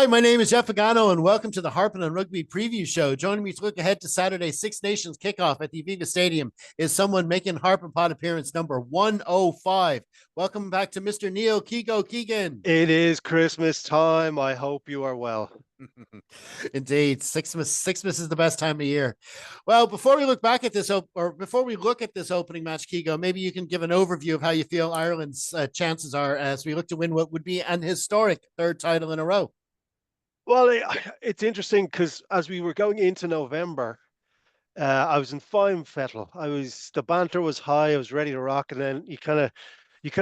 Hi, my name is Jeff Agano, and welcome to the Harpin on Rugby preview show. Joining me to look ahead to Saturday's Six Nations kickoff at the Aviva Stadium is someone making Harpin Pod appearance number 105. Welcome back to Mr. Neil Keego Keegan. It is Christmas time. I hope you are well. Indeed, Sixmas is the best time of year. Well, before we look back at this, or before we look at this opening match, Keego, maybe you can give an overview of how you feel Ireland's chances are as we look to win what would be an historic third title in a row. Well, it's interesting because as we were going into November, I was in fine fettle. The banter was high. I was ready to rock, and then you kind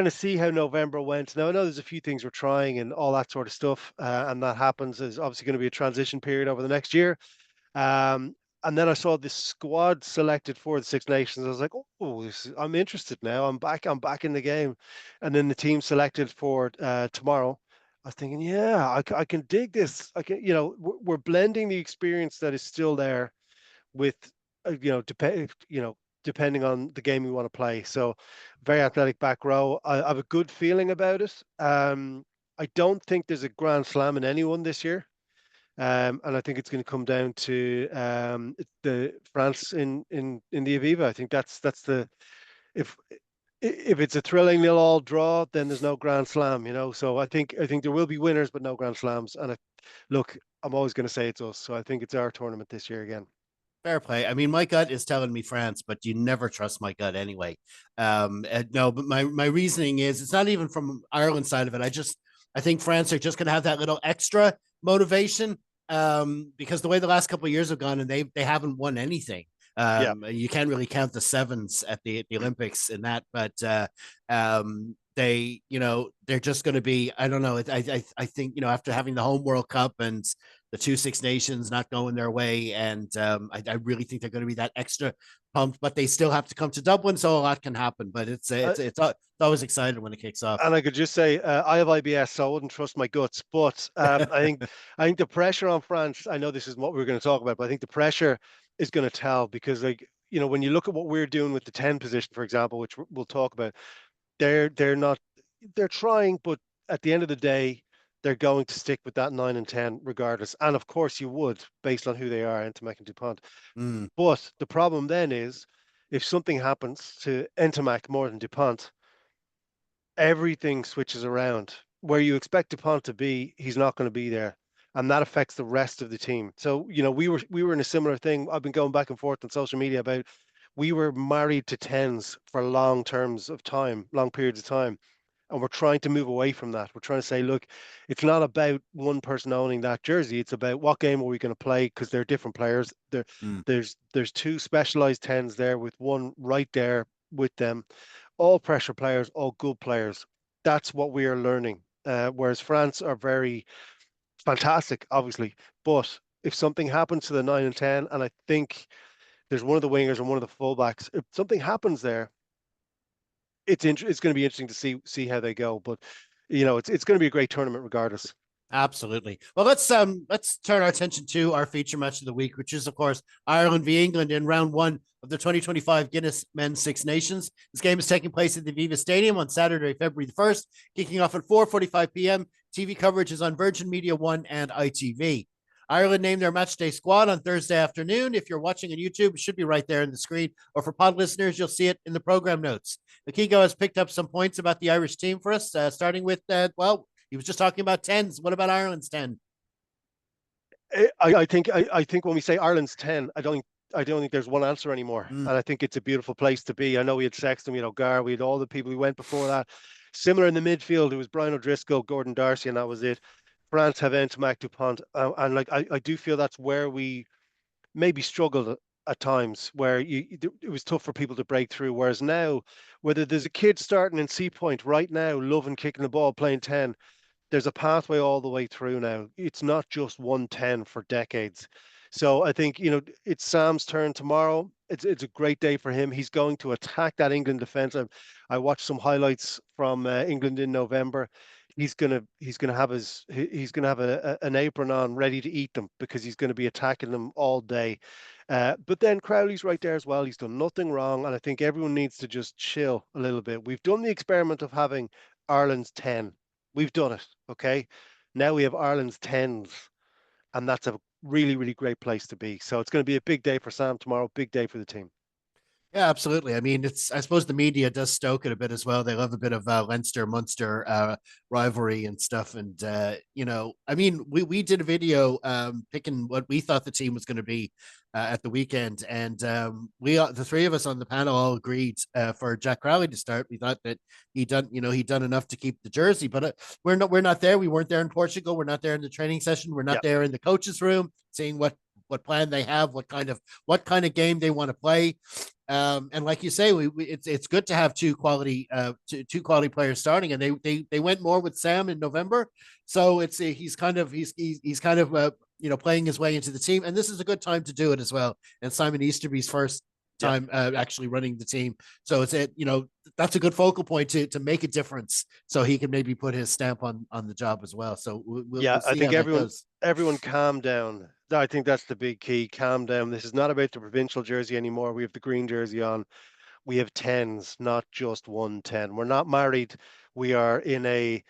of see how November went. Now I know there's a few things we're trying and all that sort of stuff, and that happens. There's obviously going to be a transition period over the next year. Um, and then I saw this squad selected for the Six Nations. I was like, oh, I'm interested now. I'm back. I'm back in the game. And then the team selected for tomorrow. I was thinking, yeah, I can dig this. I can, we're blending the experience that is still there with, depending on the game we want to play. So, very athletic back row. I have a good feeling about it. I don't think there's a grand slam in anyone this year. And I think it's going to come down to the France in the Aviva. I think that's the if if it's a thrilling nil all draw, then there's no Grand Slam. So I think there will be winners, but no Grand Slams. And look, I'm always going to say it's us. So I think it's our tournament this year again. Fair play. I mean, my gut is telling me France, but you never trust my gut anyway. No, but my reasoning is it's not even from Ireland's side of it. I think France are just going to have that little extra motivation because the way the last couple of years have gone and they haven't won anything. Yeah. You can't really count the sevens at the Olympics in that, but they're just going to be. I don't know. I think after having the home World Cup and the two Six Nations not going their way, and I really think they're going to be that extra pumped. But they still have to come to Dublin, so a lot can happen. But it's always exciting when it kicks off. And I could just say I have IBS, so I wouldn't trust my guts. But I think the pressure on France. I know this is what we're going to talk about, but I think the pressure is going to tell because when you look at what we're doing with the 10 position, for example, which we'll talk about, they're not they're trying, but at the end of the day, they're going to stick with that 9 and 10 regardless. And of course, you would based on who they are, Ntomac and Dupont. Mm. But the problem then is if something happens to Ntomac more than Dupont, everything switches around. Where you expect Dupont to be, he's not going to be there. And that affects the rest of the team. So, we were in a similar thing. I've been going back and forth on social media about we were married to tens for long terms of time, long periods of time. And we're trying to move away from that. We're trying to say, look, it's not about one person owning that jersey. It's about what game are we going to play because they're different players. Mm. There's two specialized tens there with one right there with them, all pressure players, all good players. That's what we are learning. Whereas France are very fantastic, obviously, but if something happens to the 9 and 10, and I think there's one of the wingers and one of the fullbacks, if something happens there, it's going to be interesting to see how they go. But it's going to be a great tournament regardless. Absolutely. Well, let's turn our attention to our feature match of the week, which is of course Ireland v England in round one of the 2025 Guinness Men's Six Nations. This game is taking place at the Aviva Stadium on Saturday, February the 1st, kicking off at 4:45 p.m. TV coverage is on Virgin Media One and ITV. Ireland named their matchday squad on Thursday afternoon. If you're watching on YouTube, it should be right there in the screen. Or for pod listeners, you'll see it in the program notes. Keego has picked up some points about the Irish team for us, starting with, he was just talking about tens. What about Ireland's 10? I think when we say Ireland's 10, I don't think there's one answer anymore. Mm. And I think it's a beautiful place to be. I know we had Sexton, we had O'Gara, we had all the people who went before that. Similar in the midfield, it was Brian O'Driscoll, Gordon Darcy, and that was it. France have Ntomac Dupont. And like I do feel that's where we maybe struggled at times, where it was tough for people to break through. Whereas now, whether there's a kid starting in C Point right now, loving kicking the ball, playing 10, there's a pathway all the way through now. It's not just 110 for decades. So I think, it's Sam's turn tomorrow. It's a great day for him. He's going to attack that England defense. I watched some highlights from England in November. He's gonna have an apron on ready to eat them because he's going to be attacking them all day. But then Crowley's right there as well. He's done nothing wrong, and I think everyone needs to just chill a little bit. We've done the experiment of having Ireland's 10. We've done it, okay? Now we have Ireland's tens, and that's a really, really great place to be. So it's going to be a big day for Sam tomorrow, big day for the team. Yeah, absolutely. I mean, I suppose the media does stoke it a bit as well. They love a bit of Leinster Munster rivalry and stuff. And I mean, we did a video picking what we thought the team was going to be at the weekend, and the three of us on the panel all agreed for Jack Crowley to start. We thought that he'd done enough to keep the jersey, but we're not there. We weren't there in Portugal. We're not there in the training session. We're not Yeah. there in the coaches' room, seeing what plan they have, what kind of game they want to play. And like you say, it's good to have two quality players starting, and they went more with Sam in November, so he's kind of playing his way into the team, and this is a good time to do it as well. And Simon Easterby's first Yeah. time actually running the team, so that's a good focal point to make a difference, so he can maybe put his stamp on the job as well. So we'll Yeah, I see think how that goes. everyone calm down. I think that's the big key. Calm down. This is not about the provincial jersey anymore. We have the green jersey on. We have tens, not just 110. We're not married. We are in a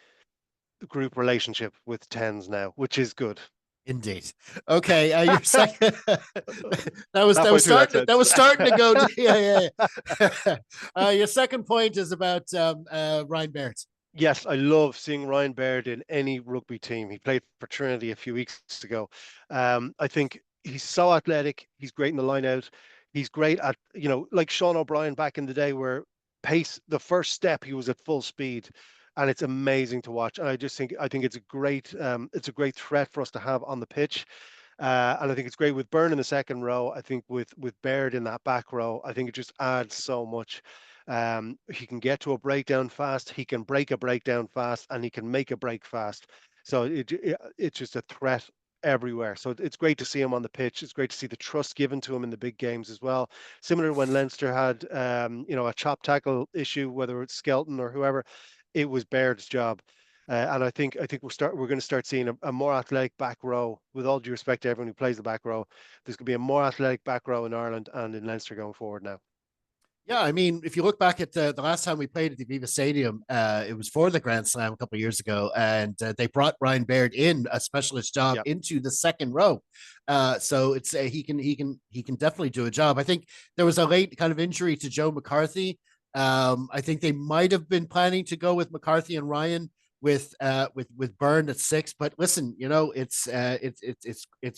group relationship with tens now, which is good. Indeed. Okay, your second that was that Halfway was through that starting that was sentence. starting to go. Yeah. Your second point is about Ryan Barrett. Yes, I love seeing Ryan Baird in any rugby team. He played for Trinity a few weeks ago. I think he's so athletic. He's great in the line out. He's great at, like Sean O'Brien back in the day, where pace, the first step, he was at full speed. And it's amazing to watch. And I think it's a great threat for us to have on the pitch. And I think it's great with Byrne in the second row. I think with Baird in that back row, I think it just adds so much. He can get to a breakdown fast, he can break a breakdown fast, and he can make a break fast. So it's just a threat everywhere. So it's great to see him on the pitch. It's great to see the trust given to him in the big games as well. Similar when Leinster had a chop tackle issue, whether it's Skelton or whoever, it was Baird's job. And I think we're going to start seeing a more athletic back row. With all due respect to everyone who plays the back row, there's going to be a more athletic back row in Ireland and in Leinster going forward now. Yeah, I mean, if you look back at the last time we played at the Viva Stadium, it was for the Grand Slam a couple of years ago, and they brought Ryan Baird in a specialist job Yeah, into the second row. So it's he can definitely do a job. I think there was a late kind of injury to Joe McCarthy. I think they might have been planning to go with McCarthy and Ryan with Byrne at six. But listen, it's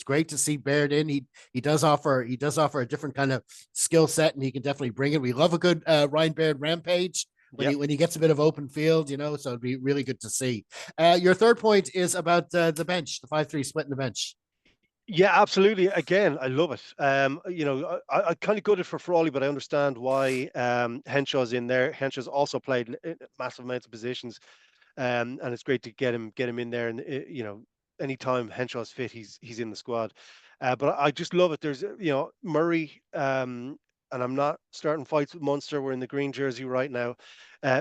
great to see Baird in. He does offer a different kind of skill set, and he can definitely bring it. We love a good Ryan Baird rampage when yeah, he gets a bit of open field, so it'd be really good to see. Your third point is about the bench, the 5-3 split in the bench. yeah, absolutely. Again, I love it. I kind of gutted for Frawley, but I understand why Henshaw's in there. Henshaw's also played massive amounts of positions. And it's great to get him in there. And anytime Henshaw's fit, he's in the squad. But I just love it. There's Murray, and I'm not starting fights with Munster. We're in the green jersey right now.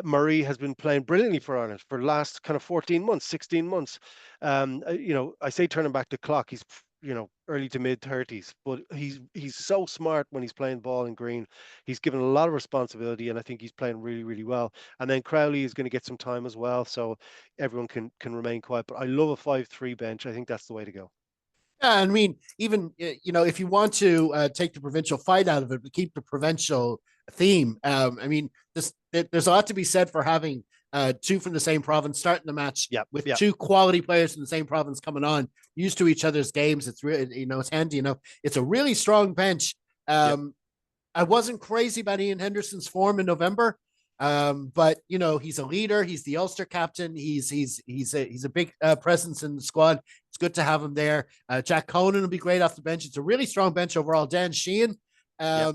Murray has been playing brilliantly for Ireland for the last kind of 14 months, 16 months. I say turning back the clock. He's early to mid 30s, but he's so smart when he's playing ball in green. He's given a lot of responsibility, and I think he's playing really, really well. And then Crowley is going to get some time as well, so everyone can remain quiet. But I love a 5-3 bench. I think that's the way to go. Yeah, I mean, even if you want to take the provincial fight out of it, but keep the provincial theme. I mean, there's a lot to be said for having two from the same province starting the match Yeah, with yeah, two quality players from the same province coming on, used to each other's games. It's really, it's handy. It's a really strong bench. yeah, I wasn't crazy about Ian Henderson's form in November. But he's a leader. He's the Ulster captain. He's a big presence in the squad. It's good to have him there. Jack Conan will be great off the bench. It's a really strong bench overall. Dan Sheehan, yeah,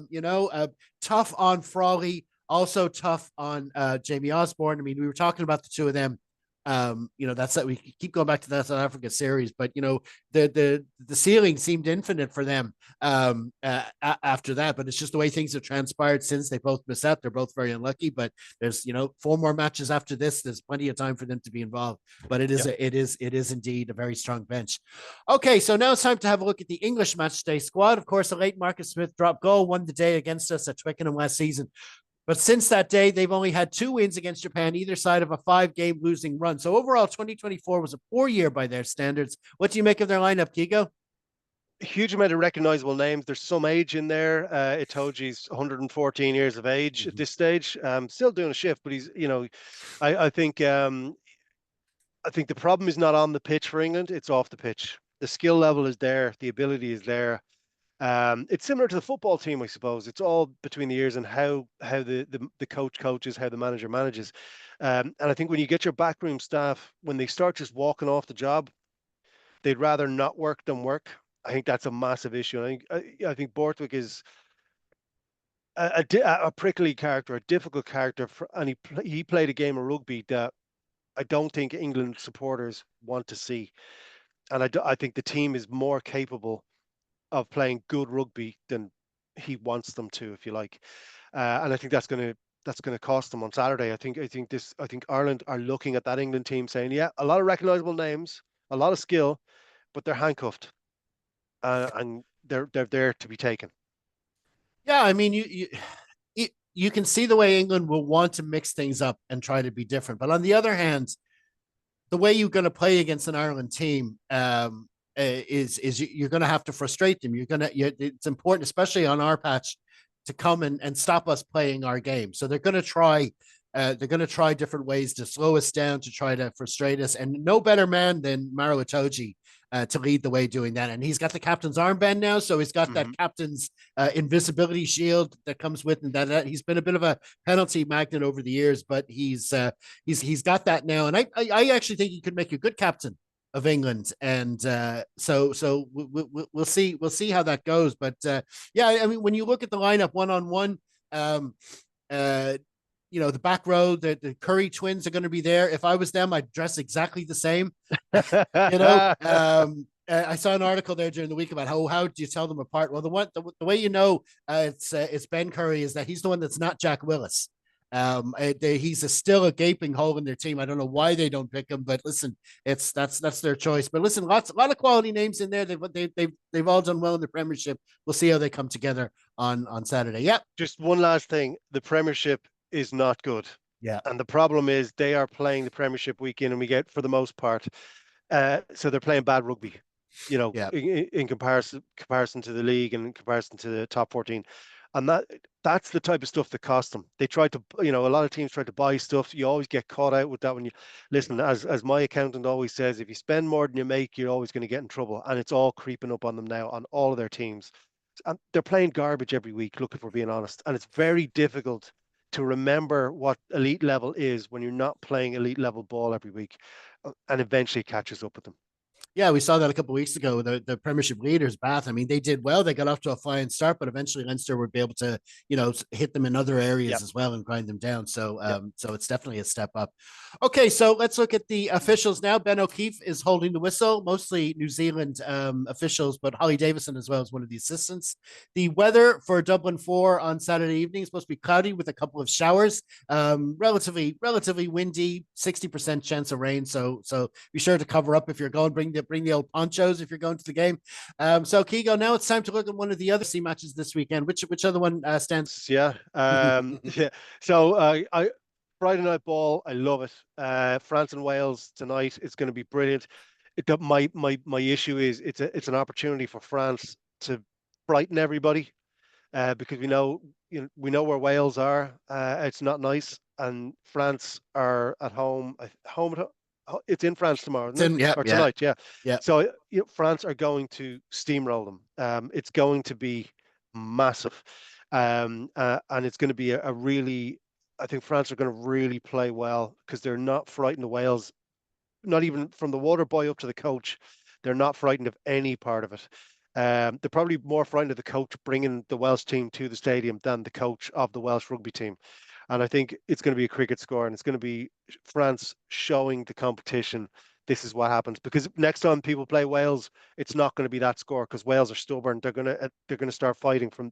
tough on Frawley, also tough on Jamie Osborne. I mean, we were talking about the two of them. That's that we keep going back to that South Africa series, but the ceiling seemed infinite for them after that. But it's just the way things have transpired since they both missed out. They're both very unlucky, but there's 4 more matches after this. There's plenty of time for them to be involved. But yeah. it is indeed a very strong bench. Okay, so now it's time to have a look at the English match day squad. Of course, a late Marcus Smith drop goal won the day against us at Twickenham last season. But since that day, they've only had 2 wins against Japan, either side of a 5-game losing run. So overall, 2024 was a poor year by their standards. What do you make of their lineup, Keego? Huge amount of recognizable names. There's some age in there. Itoji's 114 years of age at Mm-hmm. this stage. Still doing a shift, but he's, I think I think the problem is not on the pitch for England, it's off the pitch. The skill level is there, the ability is there. It's similar to the football team, I suppose. It's all between the ears and how the coach coaches, how the manager manages. And I think when you get your backroom staff, when they start just walking off the job, they'd rather not work than work. I think that's a massive issue. I think Borthwick is a prickly character, a difficult character, and he played a game of rugby that I don't think England supporters want to see. And I think the team is more capable of playing good rugby than he wants them to, if you like. And I think that's gonna cost them on Saturday. I think Ireland are looking at that England team saying, yeah, a lot of recognizable names, a lot of skill, but they're handcuffed, and they're there to be taken. Yeah, I mean, you can see the way England will want to mix things up and try to be different. But on the other hand, the way you're going to play against an Ireland team is you're going to have to frustrate them. It's important, especially on our patch, to come and stop us playing our game. So they're going to try. They're going to try different ways to slow us down, to try to frustrate us. And no better man than Maro Itoje to lead the way doing that. And he's got the captain's armband now, so he's got that Mhm. captain's invisibility shield that comes with, and that he's been a bit of a penalty magnet over the years, but he's got that now, and I actually think he could make a good captain of England, and we'll see how that goes. But yeah, I mean, when you look at the lineup one on one, uh, the back row, the Curry twins are going to be there. If I was them, I'd dress exactly the same. I saw an article there during the week about how do you tell them apart? Well, the way it's Ben Curry is that he's the one that's not Jack Willis. He's still a gaping hole in their team. I don't know why they don't pick him, but listen, that's their choice. But listen, a lot of quality names in there. They've all done well in the Premiership. We'll see how they come together on Saturday. Yep. Just one last thing. The Premiership is not good. Yeah. And the problem is they are playing the Premiership week in and we get, for the most part, so they're playing bad rugby, Yeah. in comparison to the league and in comparison to the top 14. And that's the type of stuff that cost them. They tried to, a lot of teams try to buy stuff. You always get caught out with that when you listen, as my accountant always says, if you spend more than you make, you're always going to get in trouble. And it's all creeping up on them now on all of their teams. And they're playing garbage every week, look, if we're being honest. And it's very difficult to remember what elite level is when you're not playing elite level ball every week, and eventually catches up with them. Yeah, we saw that a couple of weeks ago. The Premiership leaders, Bath. I mean, they did well. They got off to a flying start, but eventually Leinster would be able to, hit them in other areas Yep. as well and grind them down. So, Yep. so it's definitely a step up. Okay, so let's look at the officials now. Ben O'Keefe is holding the whistle, mostly New Zealand officials, but Holly Davison as well as one of the assistants. The weather for Dublin 4 on Saturday evening is supposed to be cloudy with a couple of showers. Relatively windy, 60% chance of rain. So be sure to cover up if you're going. Bring the old ponchos if you're going to the game. So Keego, now it's time to look at one of the other C matches this weekend. Which other one stands? Yeah. Yeah. So I Friday night ball, I love it. France and Wales tonight. It's going to be brilliant. My issue is it's an opportunity for France to frighten everybody, because we know where Wales are. It's not nice, and France are at home. It's in France tomorrow, isn't it? Yeah, Or yeah, tonight? Yeah. yeah. So France are going to steamroll them. It's going to be massive, and it's going to be a really. I think France are going to really play well because they're not frightened of Wales, not even from the water boy up to the coach. They're not frightened of any part of it. They're probably more frightened of the coach bringing the Welsh team to the stadium than the coach of the Welsh rugby team. And I think it's going to be a cricket score, and it's going to be France showing the competition this is what happens. Because next time people play Wales, it's not going to be that score because Wales are stubborn. They're going to start fighting from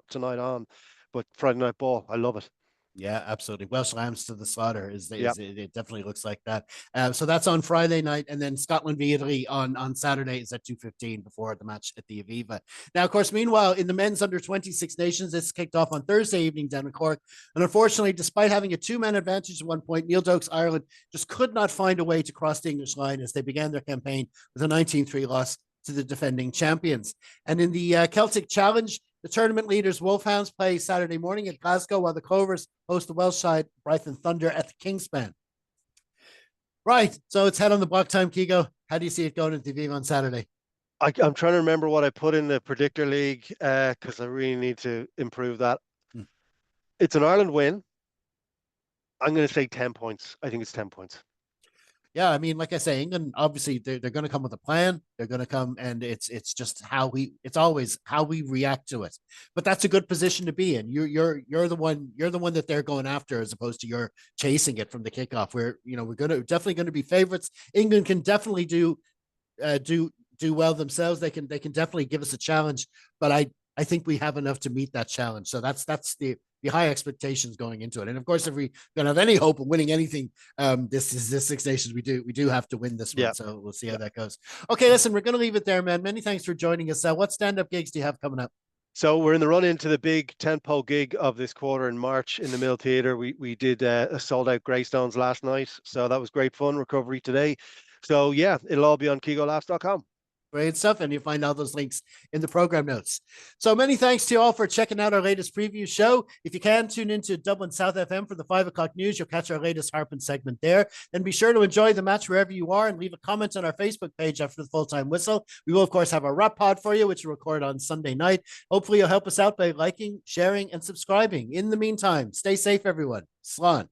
tonight on. But Friday night ball, I love it. Yeah, absolutely. Welsh lambs to the slaughter Yeah. is it definitely looks like that. So that's on Friday night, and then Scotland v Italy on Saturday is at 2:15 before the match at the Aviva. Now, of course, meanwhile in the men's under 20 Six Nations, this kicked off on Thursday evening down in Cork, and unfortunately, despite having a two-man advantage at one point, Neil Doak's Ireland just could not find a way to cross the English line as they began their campaign with a 19-3 loss to the defending champions. And in the Celtic Challenge, the tournament leaders Wolfhounds play Saturday morning at Glasgow, while the Clovers host the Welsh side Brighton Thunder at the Kingspan. Right, so it's head on the block time, Keego. How do you see it going at the Aviva on Saturday? I'm trying to remember what I put in the predictor league because I really need to improve that. Hmm. It's an Ireland win. I'm going to say 10 points. I think it's 10 points. Yeah, I mean, like I say, England obviously they're going to come with a plan. They're going to come, and it's just how it's always how we react to it. But that's a good position to be in. You're the one that they're going after, as opposed to you're chasing it from the kickoff. Where we're definitely going to be favorites. England can definitely do well themselves. They can definitely give us a challenge, but I think we have enough to meet that challenge. So that's the high expectations going into it. And of course, if we don't have any hope of winning anything, this Six Nations, we do have to win this one. Yeah. So we'll see how Yeah. that goes. Okay, listen, we're going to leave it there, man. Many thanks for joining us. What stand-up gigs do you have coming up? So we're in the run into the big tentpole gig of this quarter in March in the Mill Theatre. We did a sold out Greystones last night, so that was great fun. Recovery today. So yeah, it'll all be on KeegoLaughs.com. Great stuff. And you'll find all those links in the program notes. So many thanks to you all for checking out our latest preview show. If you can, tune into Dublin South FM for the 5 o'clock news. You'll catch our latest Harpin segment there. And be sure to enjoy the match wherever you are and leave a comment on our Facebook page after the full-time whistle. We will, of course, have a wrap pod for you, which we'll record on Sunday night. Hopefully, you'll help us out by liking, sharing, and subscribing. In the meantime, stay safe, everyone. Slán.